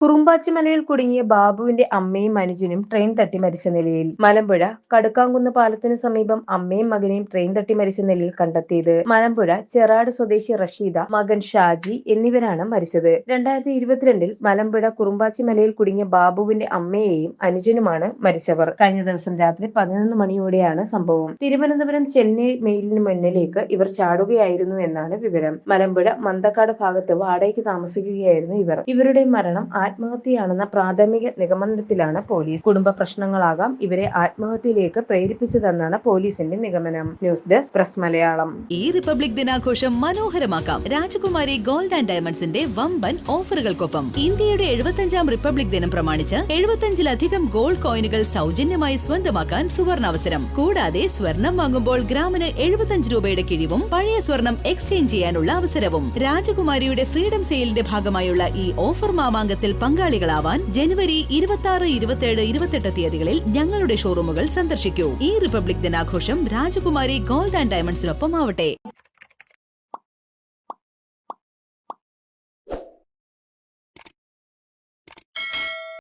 കുറുമ്പാച്ചിമലയിൽ കുടുങ്ങിയ ബാബുവിന്റെ അമ്മയും അനുജനും ട്രെയിൻ തട്ടി മരിച്ച നിലയിൽ. മലമ്പുഴ കടുക്കാംകുന്ന് പാലത്തിന് സമീപം അമ്മയും മകനെയും ട്രെയിൻ തട്ടി മരിച്ച നിലയിൽ കണ്ടെത്തിയത്. മലമ്പുഴ ചെറാട് സ്വദേശി റഷീദ, മകൻ ഷാജി എന്നിവരാണ് മരിച്ചത്. 2022 മലമ്പുഴ കുറുമ്പാച്ചിമലയിൽ കുടുങ്ങിയ ബാബുവിന്റെ അമ്മയെയും അനുജനുമാണ് മരിച്ചവർ. കഴിഞ്ഞ ദിവസം രാത്രി 11 മണിയോടെയാണ് സംഭവം. തിരുവനന്തപുരം ചെന്നൈ മെയിലിന് മുന്നിലേക്ക് ഇവർ ചാടുകയായിരുന്നു എന്നാണ് വിവരം. മലമ്പുഴ മന്തക്കാട് ഭാഗത്ത് വാടകയ്ക്ക് താമസിക്കുകയായിരുന്നു ഇവർ. ഇവരുടെ മരണം ആത്മഹത്യയാണെന്ന പ്രാഥമിക നിഗമനത്തിലാണ് പോലീസ്. കുടുംബ പ്രശ്നങ്ങളാകാം ഇവരെ ആത്മഹത്യയിലേക്ക് പ്രേരിപ്പിച്ചതെന്നാണ് പോലീസിന്റെ നിഗമനം. News desk press Malayalam. ഈ റിപ്പബ്ലിക് ദിനാഘോഷം മനോഹരമാക്കാം രാജകുമാരി ഗോൾഡ് ആൻഡ് ഡയമണ്ട്സിന്റെ വമ്പൻ ഓഫറുകൾക്കൊപ്പം. ഇന്ത്യയുടെ 75ാം റിപ്പബ്ലിക് ദിനം പ്രമാണിച്ച് 75ലധികം ഗോൾഡ് കോയിനുകൾ സൗജന്യമായി സ്വന്തമാക്കാൻ സുവർണാവസരം. കൂടാതെ സ്വർണം വാങ്ങുമ്പോൾ ഗ്രാമിന് 75 രൂപയുടെ കിഴിവും പഴയ സ്വർണം എക്സ്ചേഞ്ച് ചെയ്യാനുള്ള അവസരവും. രാജകുമാരിയുടെ ഫ്രീഡം സെയിലിന്റെ ഭാഗമായുള്ള ഈ ഓഫർ മാമാങ്കത്തിൽ പങ്കാളികളാവാൻ ജനുവരി 26, 27, 28 തീയതികളിൽ ഞങ്ങളുടെ ഷോറൂമുകൾ സന്ദർശിക്കൂ. ഈ റിപ്പബ്ലിക് ദിനാഘോഷം രാജകുമാരി ഗോൾഡ് ആൻഡ് ഡയമണ്ട്സിനൊപ്പം ആവട്ടെ.